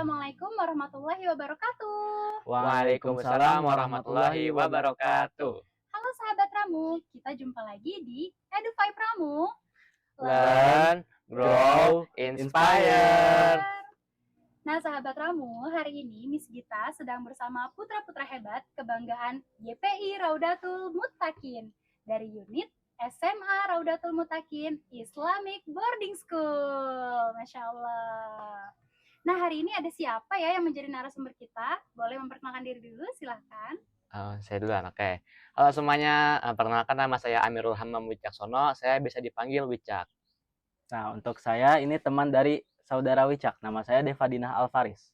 Assalamualaikum warahmatullahi wabarakatuh. Waalaikumsalam warahmatullahi wabarakatuh. Halo sahabat Ramu, kita jumpa lagi di Edufy Pramu. Learn, grow, inspire. Nah sahabat Ramu, hari ini Miss Gita sedang bersama putra-putra hebat kebanggaan YPI Raudatul Muttaqin dari unit SMA Raudatul Muttaqin Islamic Boarding School. Masya Allah. Nah hari ini ada siapa ya yang menjadi narasumber kita? Boleh memperkenalkan diri dulu, silahkan. Saya duluan, oke. Halo semuanya, perkenalkan nama saya Amirul Hammam Wicaksono. Saya bisa dipanggil Wicak. Nah, untuk saya ini teman dari saudara Wicak. Nama saya Deva Dinah Alvaris.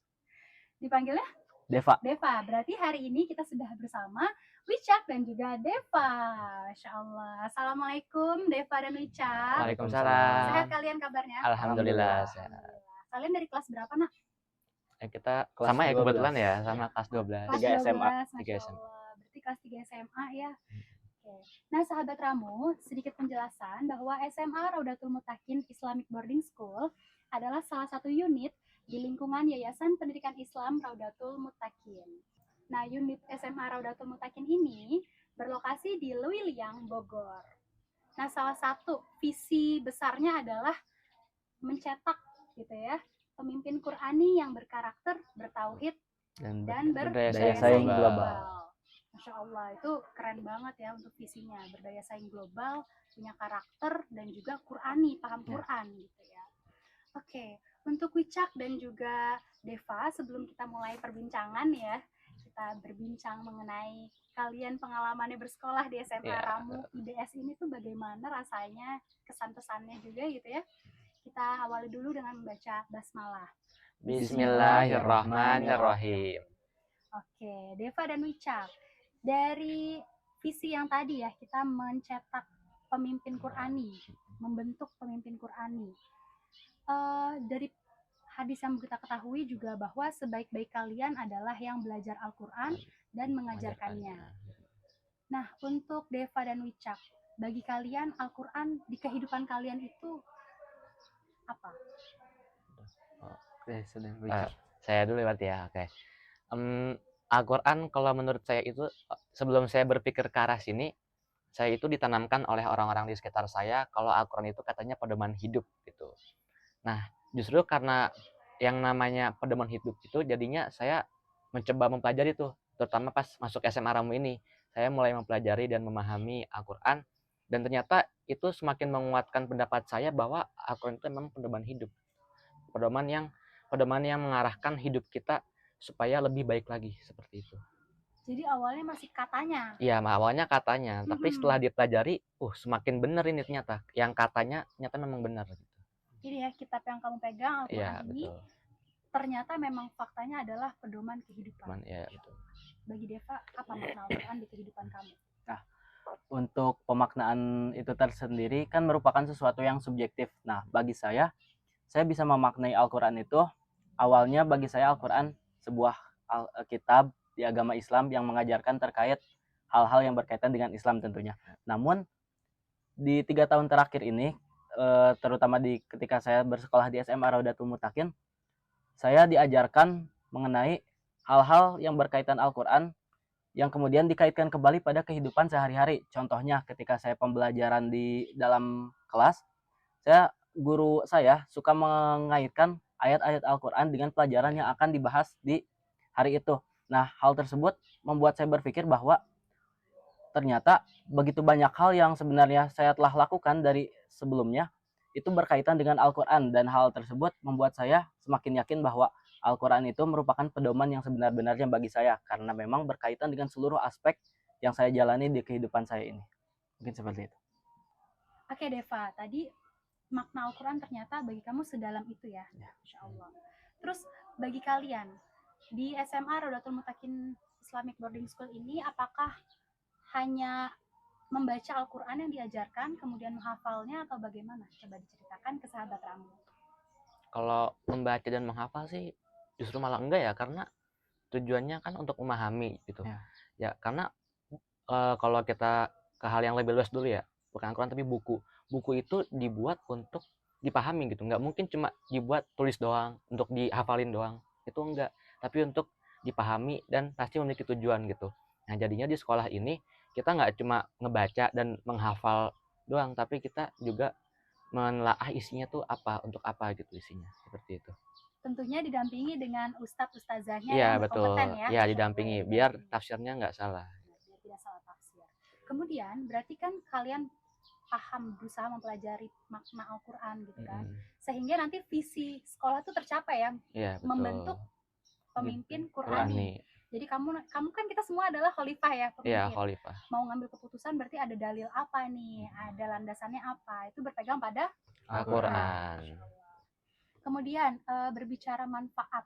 Dipanggilnya? Deva. Deva. Berarti hari ini kita sudah bersama Wicak dan juga Deva. Masya Allah. Assalamualaikum Deva dan Wicak. Waalaikumsalam. Sehat kalian kabarnya? Alhamdulillah. Kalian dari kelas berapa, Nak? Kita Kelas sama ya 12. kebetulan ya, sama kelas 12. Kelas 3 SMA. 12, Masya Allah. Berarti kelas 3 SMA ya. Oke. Nah, sahabat Ramu, sedikit penjelasan bahwa SMA Raudatul Muttaqin Islamic Boarding School adalah salah satu unit di lingkungan Yayasan Pendidikan Islam Raudatul Muttaqin. Nah, unit SMA Raudatul Muttaqin ini berlokasi di Lewiliang, Bogor. Nah, salah satu visi besarnya adalah mencetak gitu ya, pemimpin Qur'ani yang berkarakter, bertauhid, dan berdaya saing global. Masya Allah, itu keren banget ya untuk visinya, berdaya saing global, punya karakter, dan juga Qur'ani, paham Qur'an gitu ya. Oke, untuk Wicak dan juga Deva, sebelum kita mulai perbincangan ya, kita berbincang mengenai kalian pengalamannya bersekolah di SMA Ramu IBS ini tuh bagaimana rasanya, kesan-pesannya juga gitu ya. Kita awali dulu dengan membaca basmalah. Bismillahirrahmanirrahim. Oke, Deva dan Wicak, dari visi yang tadi ya, kita mencetak pemimpin Qur'ani, membentuk pemimpin Qur'ani. Dari hadis yang kita ketahui juga bahwa sebaik-baik kalian adalah yang belajar Al-Quran dan mengajarkannya. Nah, untuk Deva dan Wicak, bagi kalian Al-Quran di kehidupan kalian itu apa? Oke, sedang Wicak. Saya dulu berarti ya, oke. Al-Quran kalau menurut saya itu, sebelum saya berpikir ke arah sini, saya itu ditanamkan oleh orang-orang di sekitar saya kalau Al-Quran itu katanya pedoman hidup gitu. Nah, justru karena yang namanya pedoman hidup itu jadinya saya mencoba mempelajari tuh, terutama pas masuk SMA Ramu ini. Saya mulai mempelajari dan memahami Al-Quran, dan ternyata itu semakin menguatkan pendapat saya bahwa Al-Quran itu memang pedoman hidup. Pedoman yang mengarahkan hidup kita supaya lebih baik lagi, seperti itu. Jadi awalnya masih katanya. Iya, awalnya katanya, tapi setelah dipelajari, semakin benar ini ternyata. Yang katanya ternyata memang benar gitu. Jadi ya, kitab yang kamu pegang Al-Quran ini betul. Ternyata memang faktanya adalah pedoman kehidupan. Iya, betul. Bagi Deva, apa makna Al-Quran di kehidupan kamu? Nah, untuk pemaknaan itu tersendiri kan merupakan sesuatu yang subjektif. Nah, bagi saya bisa memaknai Al-Quran itu, awalnya bagi saya Al-Quran sebuah kitab di agama Islam yang mengajarkan terkait hal-hal yang berkaitan dengan Islam tentunya. Namun, di 3 tahun terakhir ini, terutama ketika saya bersekolah di SMA Raudatul Muttaqin, saya diajarkan mengenai hal-hal yang berkaitan Al-Quran yang kemudian dikaitkan kembali pada kehidupan sehari-hari. Contohnya ketika saya pembelajaran di dalam kelas, guru saya suka mengaitkan ayat-ayat Al-Quran dengan pelajaran yang akan dibahas di hari itu. Nah, hal tersebut membuat saya berpikir bahwa ternyata begitu banyak hal yang sebenarnya saya telah lakukan dari sebelumnya itu berkaitan dengan Al-Quran, dan hal tersebut membuat saya semakin yakin bahwa Al-Quran itu merupakan pedoman yang sebenar-benarnya bagi saya, karena memang berkaitan dengan seluruh aspek yang saya jalani di kehidupan saya ini. Mungkin seperti itu. Oke Deva, tadi makna Al-Quran ternyata bagi kamu sedalam itu ya. Insya Allah. Terus bagi kalian di SMA Raudatul Muttaqin Islamic Boarding School ini, apakah hanya membaca Al-Quran yang diajarkan, kemudian menghafalnya, atau bagaimana? Coba diceritakan ke sahabat Ramu. Kalau membaca dan menghafal sih justru malah enggak ya, karena tujuannya kan untuk memahami gitu. Ya karena kalau kita ke hal yang lebih luas dulu ya, bukan Al-Quran tapi buku. Buku itu dibuat untuk dipahami gitu. Nggak mungkin cuma dibuat tulis doang, untuk dihafalin doang. itu enggak, tapi untuk dipahami dan pasti memiliki tujuan gitu. Nah, jadinya di sekolah ini kita nggak cuma ngebaca dan menghafal doang, tapi kita juga menelaah isinya tuh apa, untuk apa gitu isinya, seperti itu. Tentunya didampingi dengan ustadz ustazahnya Iya yang betul, berkompeten ya. iya Masya Allah didampingi ya, biar didampingi. tafsirnya nggak salah. Biar tidak salah tafsir. Kemudian berarti kan kalian paham, berusaha mempelajari makna Al-Quran gitu kan, sehingga nanti visi sekolah tuh tercapai ya, Iya betul. membentuk pemimpin Qurani. Qurani. Jadi kamu kan kita semua adalah khalifah ya, Iya, pemimpin. khalifah. Mau ngambil keputusan berarti ada dalil apa nih, ada landasannya apa, itu berpegang pada Al-Quran. Masya Allah. Kemudian berbicara manfaat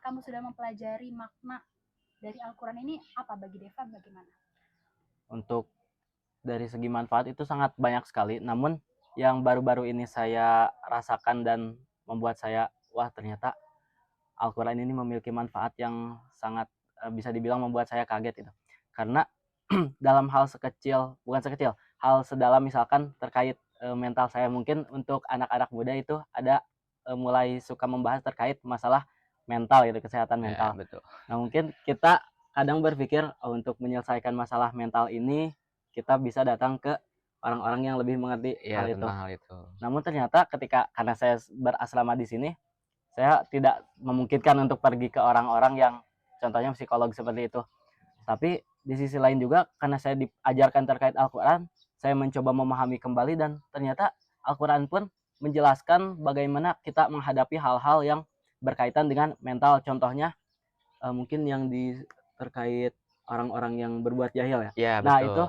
kamu sudah mempelajari makna dari Al-Quran ini apa bagi Deva, bagaimana? Untuk dari segi manfaat itu sangat banyak sekali, namun yang baru-baru ini saya rasakan dan membuat saya, wah ternyata Al-Quran ini memiliki manfaat yang sangat bisa dibilang membuat saya kaget itu. Karena dalam hal sekecil, bukan sekecil, hal sedalam misalkan terkait mental saya, mungkin untuk anak-anak muda itu ada mulai suka membahas terkait masalah mental gitu, kesehatan Ya, mental. betul. Nah, mungkin kita kadang berpikir untuk menyelesaikan masalah mental ini kita bisa datang ke orang-orang yang lebih mengerti Iya, hal itu. tentang hal itu. Namun ternyata karena saya berasrama di sini, saya tidak memungkinkan untuk pergi ke orang-orang yang contohnya psikolog seperti itu. Tapi di sisi lain juga karena saya diajarkan terkait Al-Quran, saya mencoba memahami kembali dan ternyata Al-Quran pun menjelaskan bagaimana kita menghadapi hal-hal yang berkaitan dengan mental. Contohnya mungkin yang terkait orang-orang yang berbuat jahil ya. Iya, Nah betul. itu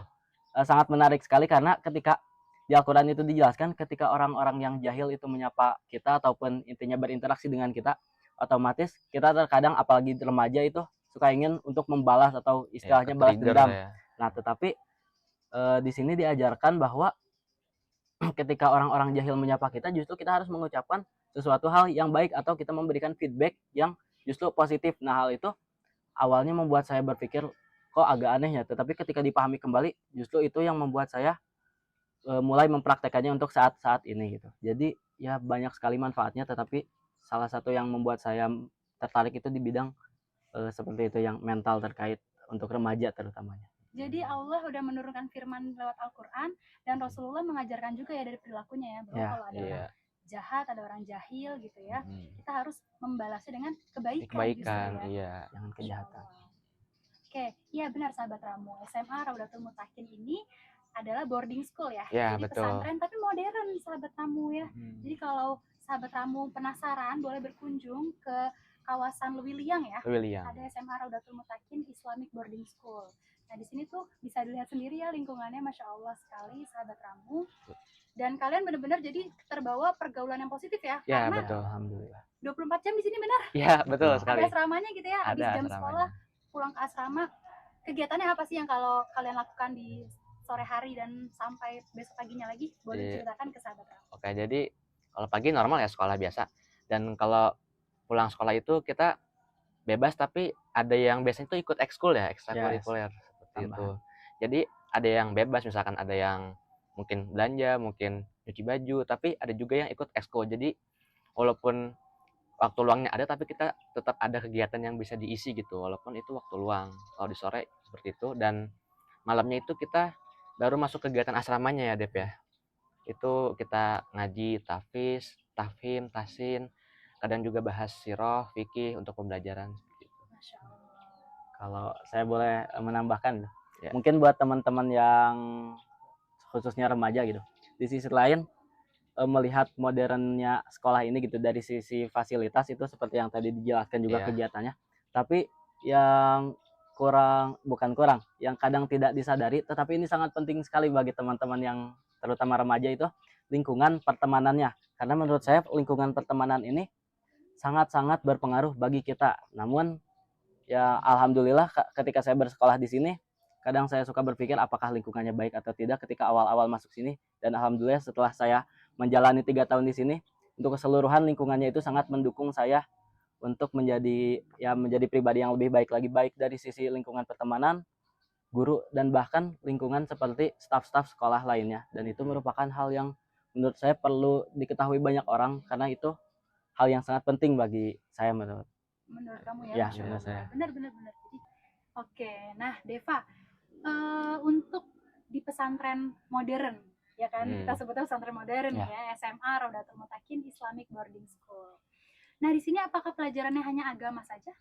sangat menarik sekali karena ketika di Al-Quran itu dijelaskan ketika orang-orang yang jahil itu menyapa kita ataupun intinya berinteraksi dengan kita, otomatis kita terkadang apalagi remaja itu suka ingin untuk membalas atau Ya, istilahnya balas ke-trigger dendam. ya. Nah tetapi di sini diajarkan bahwa ketika orang-orang jahil menyapa kita, justru kita harus mengucapkan sesuatu hal yang baik atau kita memberikan feedback yang justru positif. Nah hal itu awalnya membuat saya berpikir kok agak aneh ya, tetapi ketika dipahami kembali justru itu yang membuat saya mulai mempraktekannya untuk saat-saat ini gitu. Jadi ya banyak sekali manfaatnya, tetapi salah satu yang membuat saya tertarik itu di bidang seperti itu yang mental terkait untuk remaja terutamanya. Jadi Allah udah menurunkan firman lewat Al-Quran dan Rasulullah mengajarkan juga ya dari perilakunya ya, bahwa Ya, kalau ada Iya. orang jahat, ada orang jahil gitu ya, kita harus membalasnya dengan kebaikan, Kebaikan, justru ya. iya. jangan Masya kejahatan. Allah. Oke, iya benar sahabat Ramu. SMA Raudatul Mutakin ini adalah boarding school ya. Ya, Jadi betul. pesantren tapi modern sahabat Ramu ya. Jadi kalau sahabat Ramu penasaran boleh berkunjung ke kawasan Lewiliang ya. William. Ada SMA Raudatul Mutakin Islamic Boarding School. Nah di sini tuh bisa dilihat sendiri ya lingkungannya, masya Allah sekali sahabat Ramu. Dan kalian benar-benar jadi terbawa pergaulan yang positif ya. Ya, Karena betul. Alhamdulillah. 24 jam di sini benar. Ya, betul Betul. sekali. Ada asramanya gitu ya. Habis Ada jam asramanya. sekolah pulang ke asrama. Kegiatannya apa sih yang kalau kalian lakukan di sore hari dan sampai besok paginya lagi? Boleh Iya. diceritakan ke sahabat Ramu. Oke, jadi kalau pagi normal ya sekolah biasa. Dan kalau pulang sekolah itu kita bebas, tapi ada yang biasanya itu ikut ekskul ya, ekstrakurikuler seperti itu. Tambahan. Jadi ada yang bebas, misalkan ada yang mungkin belanja, mungkin nyuci baju, tapi ada juga yang ikut ekskul. Jadi walaupun waktu luangnya ada, tapi kita tetap ada kegiatan yang bisa diisi gitu, walaupun itu waktu luang. Kalau di sore seperti itu, dan malamnya itu kita baru masuk kegiatan asramanya ya, Dep ya. Itu kita ngaji, tahfiz, tahfim, tasin, kadang juga bahas sirah, fikih untuk pembelajaran seperti itu. Masya Allah. Kalau saya boleh menambahkan, Ya. mungkin buat teman-teman yang khususnya remaja gitu, di sisi lain melihat modernnya sekolah ini gitu dari sisi fasilitas itu seperti yang tadi dijelaskan juga Iya. kegiatannya, tapi yang bukan kurang, yang kadang tidak disadari, tetapi ini sangat penting sekali bagi teman-teman yang terutama remaja itu lingkungan pertemanannya. Karena menurut saya lingkungan pertemanan ini sangat-sangat berpengaruh bagi kita. Namun ya alhamdulillah ketika saya bersekolah di sini, kadang saya suka berpikir apakah lingkungannya baik atau tidak ketika awal-awal masuk sini, dan alhamdulillah setelah saya menjalani 3 tahun di sini, untuk keseluruhan lingkungannya itu sangat mendukung saya untuk menjadi pribadi yang lebih baik lagi, baik dari sisi lingkungan pertemanan, guru, dan bahkan lingkungan seperti staf-staf sekolah lainnya. Dan itu merupakan hal yang menurut saya perlu diketahui banyak orang karena itu hal yang sangat penting bagi saya menurut. menurut kamu ya? Ya, Masya menurut Allah. saya. Benar. Jadi, oke, nah Deva, untuk di pesantren modern, ya kan? Kita sebutnya pesantren modern Ya. ya, SMA Raudatul Mutakin Islamic Boarding School. Nah, di sini apakah pelajarannya hanya agama saja?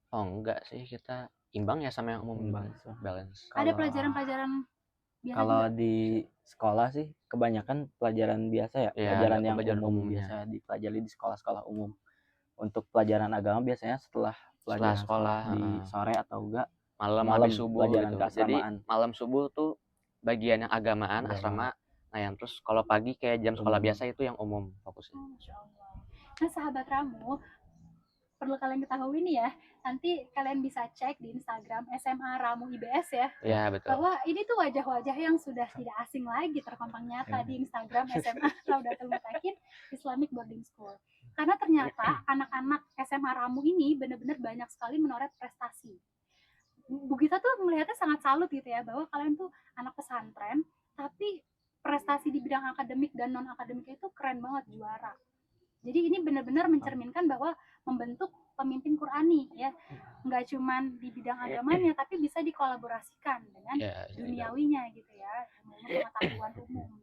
Oh enggak sih, kita imbang ya sama yang umum, Imbang. balance. Ada Kalau- pelajaran-pelajaran biasa Kalau juga? di sekolah sih kebanyakan pelajaran biasa ya, Iya, pelajaran ada yang pelajaran umum umumnya. biasa dipelajari di sekolah-sekolah umum. Untuk pelajaran agama biasanya setelah pelajaran sekolah, di sore atau enggak malam malam, habis subuh pelajaran gitu. Jadi keasramaan. malam subuh tuh bagian yang agamaan, Agama. asrama. Nah yang terus kalau pagi kayak jam sekolah Umum. biasa itu yang umum fokusnya. Oh, Masya Allah. Nah, sahabat Ramu, perlu kalian ketahui nih ya, nanti kalian bisa cek di Instagram SMA Ramu IBS ya, Iya betul. bahwa ini tuh wajah-wajah yang sudah tidak asing lagi terpampang nyata di Instagram SMA Raudatul Mutakin Islamic Boarding School. Karena ternyata anak-anak SMA Ramu ini benar-benar banyak sekali menoreh prestasi. Bu Gita tuh melihatnya sangat salut gitu ya, bahwa kalian tuh anak pesantren, tapi prestasi di bidang akademik dan non akademik itu keren banget, juara. Jadi ini benar-benar mencerminkan bahwa membentuk pemimpin Qurani ya, nggak cuman di bidang agamanya tapi bisa dikolaborasikan dengan Ya, duniawinya gitu ya, pengetahuan umum.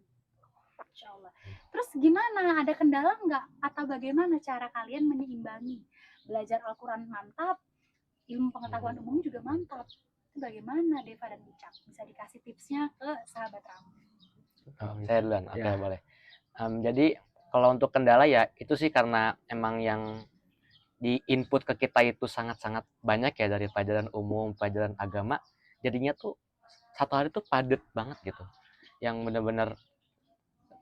Insya Allah. Terus gimana? Ada kendala nggak? Atau bagaimana cara kalian menyeimbangi? Belajar Al-Quran mantap, ilmu pengetahuan umum juga mantap. Itu bagaimana Deva dan Wicak? Bisa dikasih tipsnya ke sahabat Ramu? saya duluan, oke Ya. boleh. Jadi kalau untuk kendala ya itu sih karena emang yang di input ke kita itu sangat-sangat banyak ya, dari pelajaran umum, pelajaran agama, jadinya tuh satu hari tuh padet banget gitu, yang bener-bener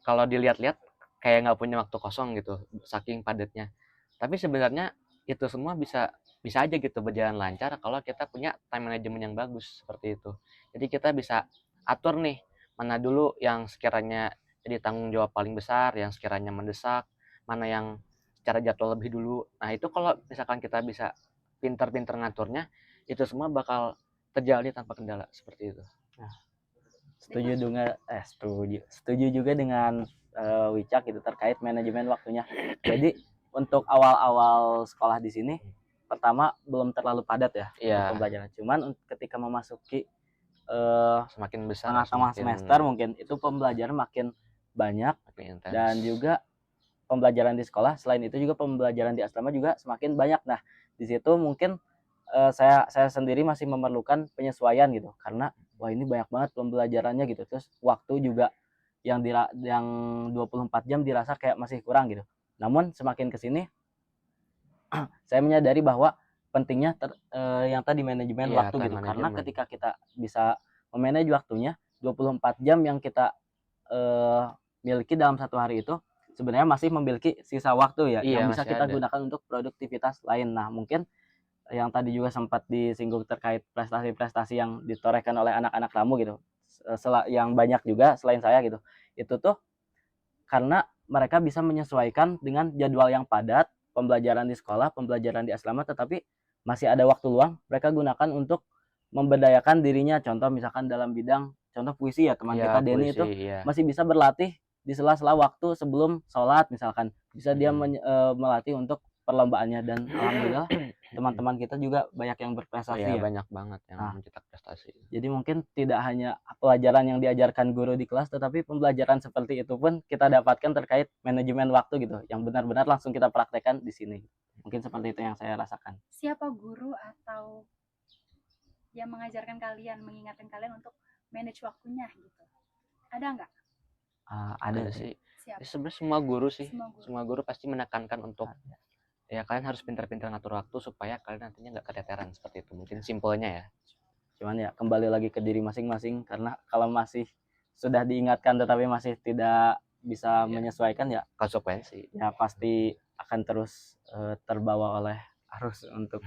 kalau dilihat-lihat kayak nggak punya waktu kosong gitu, saking padatnya. Tapi sebenarnya itu semua bisa bisa aja gitu berjalan lancar kalau kita punya time management yang bagus seperti itu. Jadi kita bisa atur nih mana dulu yang sekiranya jadi tanggung jawab paling besar, yang sekiranya mendesak, mana yang secara jadwal lebih dulu. Nah itu kalau misalkan kita bisa pintar-pintar ngaturnya, itu semua bakal terjadi tanpa kendala seperti itu. Setuju juga dengan Wicak gitu terkait manajemen waktunya. Jadi untuk awal-awal sekolah di sini pertama belum terlalu padat ya untuk pembelajaran. Cuman ketika memasuki semakin besar, tengah-tengah semester mungkin itu pembelajaran makin banyak, makin intens. dan juga pembelajaran di sekolah selain itu juga pembelajaran di asrama juga semakin banyak. Nah di situ mungkin saya sendiri masih memerlukan penyesuaian gitu, karena wah ini banyak banget pembelajarannya gitu, terus waktu juga yang 24 jam dirasa kayak masih kurang gitu. Namun semakin kesini saya menyadari bahwa pentingnya yang tadi manajemen waktu gitu, karena ketika kita bisa memanage waktunya 24 jam yang kita miliki dalam satu hari itu sebenarnya masih memiliki sisa waktu ya, yang bisa kita gunakan untuk produktivitas lain. Nah mungkin yang tadi juga sempat disinggung terkait prestasi-prestasi yang ditorehkan oleh anak-anak Ramu gitu, yang banyak juga selain saya gitu, itu tuh karena mereka bisa menyesuaikan dengan jadwal yang padat, pembelajaran di sekolah, pembelajaran di asrama, tetapi masih ada waktu luang mereka gunakan untuk memberdayakan dirinya. Contoh misalkan dalam bidang contoh puisi ya, teman kita Denny itu masih bisa berlatih di sela-sela waktu sebelum sholat misalkan, bisa dia melatih untuk perlombaannya, dan alhamdulillah teman-teman kita juga banyak yang berprestasi ya. Banyak banget yang mencetak prestasi. Jadi mungkin tidak hanya pelajaran yang diajarkan guru di kelas, tetapi pembelajaran seperti itu pun kita dapatkan terkait manajemen waktu gitu, yang benar-benar langsung kita praktekkan di sini. Mungkin seperti itu yang saya rasakan. Siapa guru atau yang mengajarkan kalian, mengingatkan kalian untuk manage waktunya gitu? Ada nggak? Ada sih. Sebenarnya semua guru sih, semua guru pasti menekankan untuk ya kalian harus pintar-pintar ngatur waktu supaya kalian nantinya nggak keteteran, seperti itu. Mungkin simpelnya ya. Cuman ya kembali lagi ke diri masing-masing, karena kalau masih sudah diingatkan tetapi masih tidak bisa menyesuaikan ya konsekuensi. Ya pasti akan terus terbawa oleh arus untuk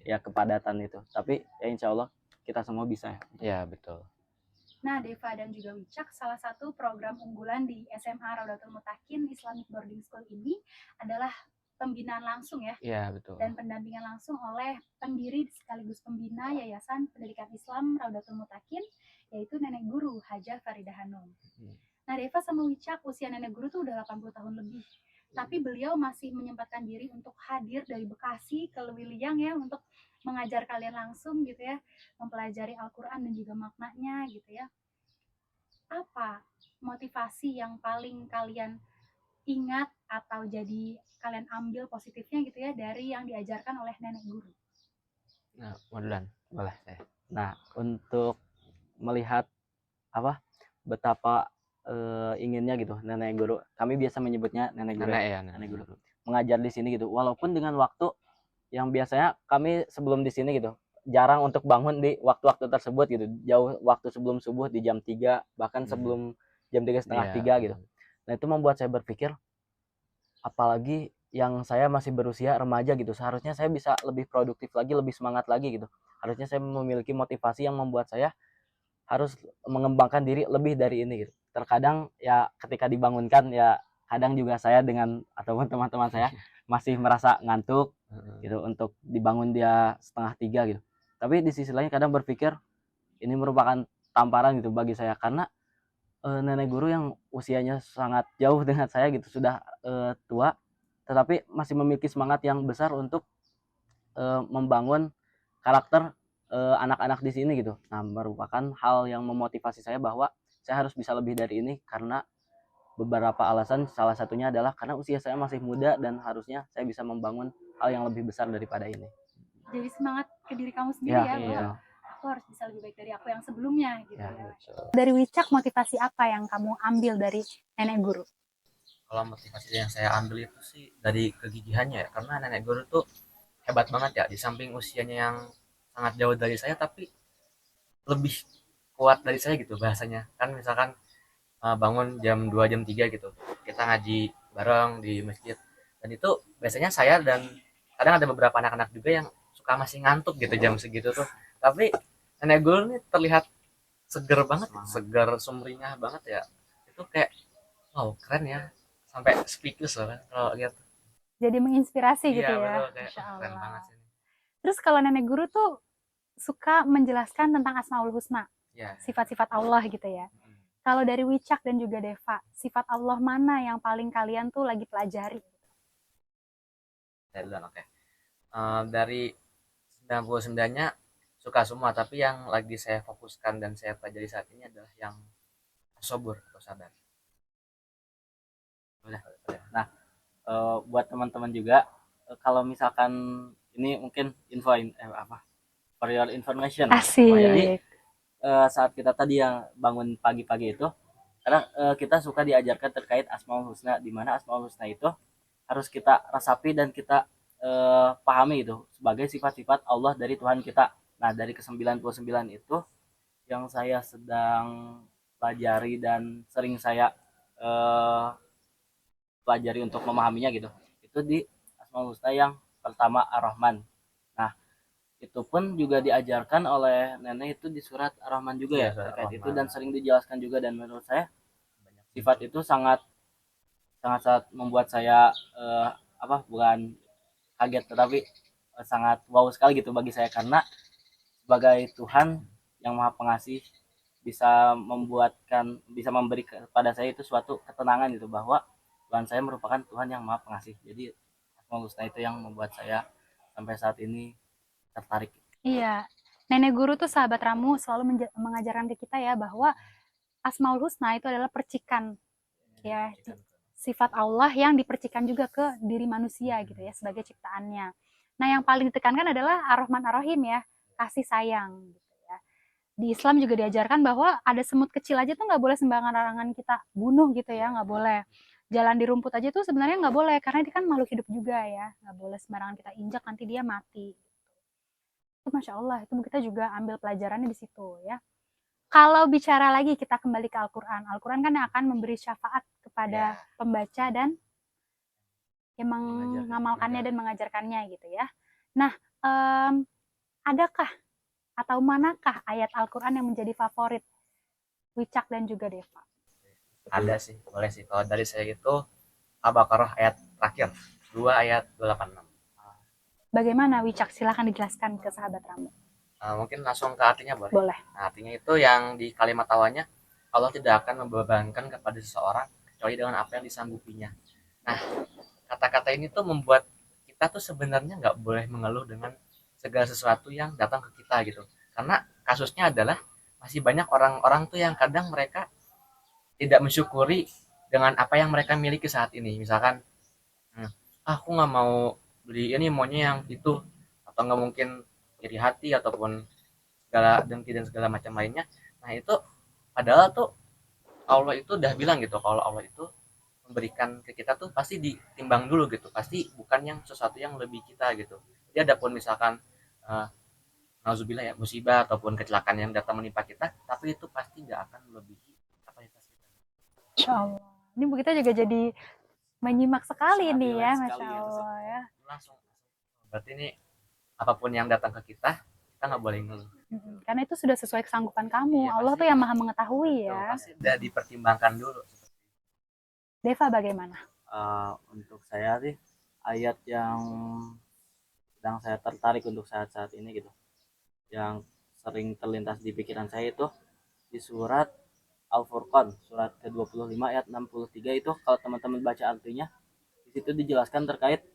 ya kepadatan itu. Tapi ya insya Allah kita semua bisa ya. Ya betul. Nah Deva dan juga Wicak, salah satu program unggulan di SMA Raudatul Mutakin Islamic Boarding School ini adalah pembinaan langsung ya. Iya betul. Dan pendampingan langsung oleh pendiri sekaligus pembina Yayasan Pendidikan Islam Raudatul Mutakin, yaitu Nenek Guru Hajah Faridah Hanum. Nah Deva sama Wicak, usia Nenek Guru tuh udah 80 tahun lebih. tapi beliau masih menyempatkan diri untuk hadir dari Bekasi ke Lewiliang ya, untuk mengajar kalian langsung gitu ya, mempelajari Al-Quran dan juga maknanya gitu ya. Apa motivasi yang paling kalian ingat atau jadi kalian ambil positifnya gitu ya dari yang diajarkan oleh nenek guru? Nah, mau duluan? Boleh saya. Nah, untuk melihat betapa inginnya gitu nenek guru, kami biasa menyebutnya nenek guru, Nenek ya, nenek guru mengajar di sini gitu, walaupun dengan waktu yang biasanya kami sebelum di sini gitu jarang untuk bangun di waktu-waktu tersebut gitu, jauh waktu sebelum subuh di jam 3, bahkan sebelum jam 3:30 gitu. Nah, itu membuat saya berpikir, apalagi yang saya masih berusia remaja gitu, seharusnya saya bisa lebih produktif lagi, lebih semangat lagi gitu. Harusnya saya memiliki motivasi yang membuat saya harus mengembangkan diri lebih dari ini gitu. Terkadang ya ketika dibangunkan ya kadang juga saya dengan ataupun teman-teman saya masih merasa ngantuk gitu untuk dibangun dia 2:30 gitu. Tapi di sisi lain kadang berpikir ini merupakan tamparan gitu bagi saya, karena nenek guru yang usianya sangat jauh dengan saya gitu, sudah tua, tetapi masih memiliki semangat yang besar untuk membangun karakter anak-anak di sini gitu. Nah, merupakan hal yang memotivasi saya bahwa saya harus bisa lebih dari ini, karena beberapa alasan, salah satunya adalah karena usia saya masih muda dan harusnya saya bisa membangun hal yang lebih besar daripada ini. Jadi semangat ke diri kamu sendiri Ya, ya, iya. bahwa aku harus bisa lebih baik dari aku yang sebelumnya gitu Ya, ya. betul. Dari Wicak, motivasi apa yang kamu ambil dari nenek guru? Kalau motivasi yang saya ambil itu sih dari kegigihannya ya, karena nenek guru tuh hebat banget ya, di samping usianya yang sangat jauh dari saya tapi lebih kuat dari saya gitu bahasanya. Kan misalkan bangun jam 2 jam 3 gitu, kita ngaji bareng di masjid, dan itu biasanya saya dan kadang ada beberapa anak-anak juga yang suka masih ngantuk gitu jam segitu tuh, tapi nenek guru nih terlihat seger banget, seger sumringah banget ya. Itu kayak wow, keren ya, sampai speechless loh kan kalau lihat. Jadi menginspirasi Iya gitu ya. betul, kayak Masya keren Allah. banget sih. Terus kalau nenek guru tuh suka menjelaskan tentang Asmaul Husna, Ya. sifat-sifat Allah gitu ya. Kalau dari Wicak dan juga Deva, sifat Allah mana yang paling kalian tuh lagi pelajari? Saya duluan, oke. Dari 99-nya suka semua, tapi yang lagi saya fokuskan dan saya pelajari saat ini adalah yang sobur atau sabar. Nah, buat teman-teman juga, kalau misalkan ini mungkin for your information. Jadi Asik. saat kita tadi yang bangun pagi-pagi itu, karena kita suka diajarkan terkait Asmaul Husna, di mana Asmaul Husna itu harus kita resapi dan kita pahami itu sebagai sifat-sifat Allah dari Tuhan kita. Nah, dari ke-99 itu yang saya sedang pelajari dan sering saya eh, pelajari untuk memahaminya gitu, itu di Asmaul Husna yang pertama Ar-Rahman. Nah, itu pun juga diajarkan oleh nenek itu di surat Ar-Rahman juga ya, terkait itu, dan sering dijelaskan juga, dan menurut saya sifat itu sangat sangat sangat membuat saya bukan kaget, tetapi sangat wow sekali gitu bagi saya, karena sebagai Tuhan yang Maha Pengasih bisa memberi kepada saya itu suatu ketenangan gitu, bahwa Tuhan saya merupakan Tuhan yang Maha Pengasih. Jadi Asmaul Husna itu yang membuat saya sampai saat ini tertarik. Iya, nenek guru tuh sahabat Ramu selalu mengajarkan ke kita ya bahwa Asmaul Husna itu adalah percikan ya, sifat Allah yang dipercikan juga ke diri manusia gitu ya, sebagai ciptaannya. Nah, yang paling ditekankan adalah Ar-Rahman Ar-Rahim ya, kasih sayang gitu ya. Di Islam juga diajarkan bahwa ada semut kecil aja tuh nggak boleh sembarangan kita bunuh gitu ya, nggak boleh. Jalan di rumput aja tuh sebenarnya nggak boleh, karena dia kan makhluk hidup juga ya, nggak boleh sembarangan kita injak, nanti dia mati. Itu Masya Allah, itu kita juga ambil pelajarannya di situ ya. Kalau bicara lagi, kita kembali ke Al-Quran. Al-Quran kan akan memberi syafaat kepada pembaca dan yang mengamalkannya dan mengajarkannya gitu ya. Nah, adakah atau manakah ayat Al-Quran yang menjadi favorit Wicak dan juga Deva? Ada sih, boleh sih. Kalau dari saya itu Al-Baqarah ayat terakhir, 2 ayat 286. Bagaimana Wicak? Silahkan dijelaskan ke sahabat Ramu. Mungkin langsung ke artinya boleh? Boleh. Nah, artinya itu yang di kalimat awalnya, Allah tidak akan membebankan kepada seseorang kecuali dengan apa yang disanggupinya. Nah, kata-kata ini tuh membuat kita tuh sebenarnya nggak boleh mengeluh dengan segala sesuatu yang datang ke kita gitu. Karena kasusnya adalah masih banyak orang-orang tuh yang kadang mereka tidak mensyukuri dengan apa yang mereka miliki saat ini. Misalkan, aku nggak mau beli ini, maunya yang itu, atau nggak mungkin iri hati ataupun segala dengki dan segala macam lainnya. Nah itu padahal tuh Allah itu udah bilang gitu kalau Allah itu memberikan ke kita tuh pasti ditimbang dulu gitu, pasti bukan yang sesuatu yang lebih kita gitu. Jadi adapun misalkan uh, nauzubillah ya musibah ataupun kecelakaan yang datang menimpa kita, tapi itu pasti nggak akan melebihi kapasitas kita. Masya Allah. Ini Bu Gita juga jadi menyimak sekali Sangat nih ya, relate Masya sekali gitu, Allah ya. Langsung. Berarti ini apapun yang datang ke kita nggak boleh ngeluh. Karena itu sudah sesuai kesanggupan kamu. Iya, Allah pasti. tuh yang maha mengetahui Betul, ya. pasti udah dipertimbangkan dulu. Deva bagaimana? Untuk saya sih ayat yang sedang saya tertarik untuk saat-saat ini gitu, yang sering terlintas di pikiran saya itu di surat Al-Furqan, surat ke-25 ayat 63 itu. Kalau teman-teman baca artinya, di situ dijelaskan terkait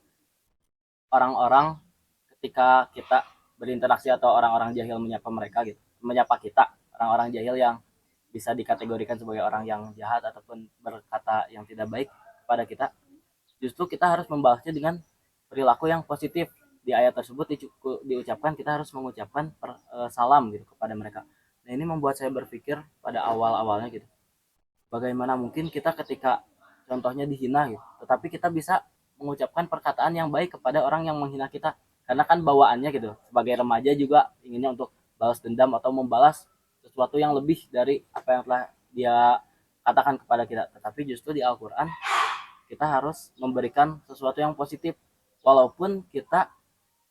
orang-orang ketika kita berinteraksi atau orang-orang jahil menyapa mereka gitu, menyapa kita, orang-orang jahil yang bisa dikategorikan sebagai orang yang jahat ataupun berkata yang tidak baik kepada kita, justru kita harus membalasnya dengan perilaku yang positif. Di ayat tersebut diucapkan kita harus mengucapkan salam gitu kepada mereka. Nah ini membuat saya berpikir pada awal-awalnya gitu, bagaimana mungkin kita ketika contohnya dihina gitu, tetapi kita bisa mengucapkan perkataan yang baik kepada orang yang menghina kita, karena kan bawaannya gitu sebagai remaja juga inginnya untuk balas dendam atau membalas sesuatu yang lebih dari apa yang telah dia katakan kepada kita. Tetapi justru di Al-Quran kita harus memberikan sesuatu yang positif walaupun kita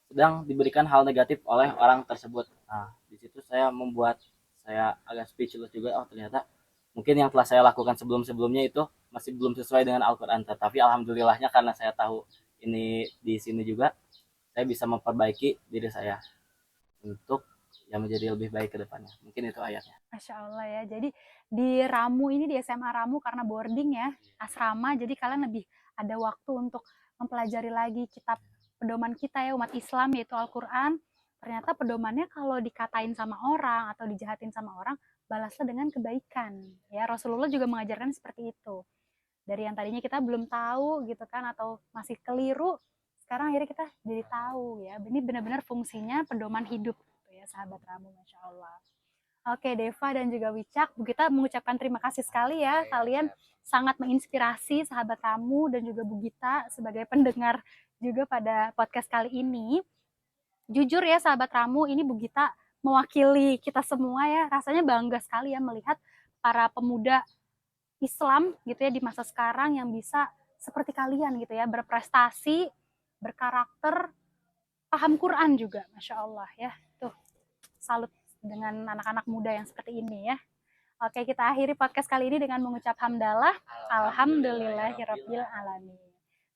sedang diberikan hal negatif oleh orang tersebut. Nah di situ saya membuat saya agak speechless juga. Oh ternyata mungkin yang telah saya lakukan sebelum-sebelumnya itu masih belum sesuai dengan Al-Quran, tetapi alhamdulillahnya karena saya tahu ini di sini juga, saya bisa memperbaiki diri saya untuk yang menjadi lebih baik ke depannya. Mungkin itu ayatnya. Masya Allah ya. Jadi di Ramu ini, di SMA Ramu, karena boarding ya, asrama, jadi kalian lebih ada waktu untuk mempelajari lagi kitab pedoman kita ya, umat Islam, yaitu Al-Quran. Ternyata pedomannya kalau dikatain sama orang atau dijahatin sama orang, balaslah dengan kebaikan. Ya, Rasulullah juga mengajarkan seperti itu. Dari yang tadinya kita belum tahu gitu kan, atau masih keliru, sekarang akhirnya kita jadi tahu ya. Ini benar-benar fungsinya pedoman hidup gitu ya, sahabat Ramu, Masya Allah. Oke, Deva dan juga Wicak, Bu Gita mengucapkan terima kasih sekali ya. Kalian sangat menginspirasi sahabat kamu dan juga Bu Gita sebagai pendengar juga pada podcast kali ini. Jujur ya sahabat Ramu, ini Bu Gita mewakili kita semua ya. Rasanya bangga sekali ya melihat para pemuda Islam gitu ya di masa sekarang yang bisa seperti kalian gitu ya, berprestasi, berkarakter, paham Quran juga, Masya Allah ya. Tuh, salut dengan anak-anak muda yang seperti ini ya. Oke, kita akhiri podcast kali ini dengan mengucap hamdalah. Alhamdulillahirabbil alamin.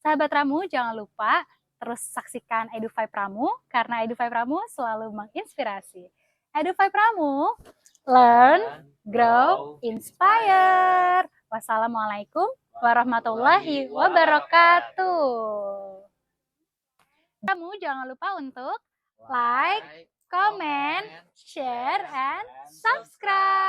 Sahabat Ramu, jangan lupa terus saksikan Edu5 Ramu karena Edu5 Ramu selalu menginspirasi. Edu5 Ramu, learn, grow, inspire. Wassalamualaikum warahmatullahi wabarakatuh. Kamu jangan lupa untuk like, comment, share, and subscribe.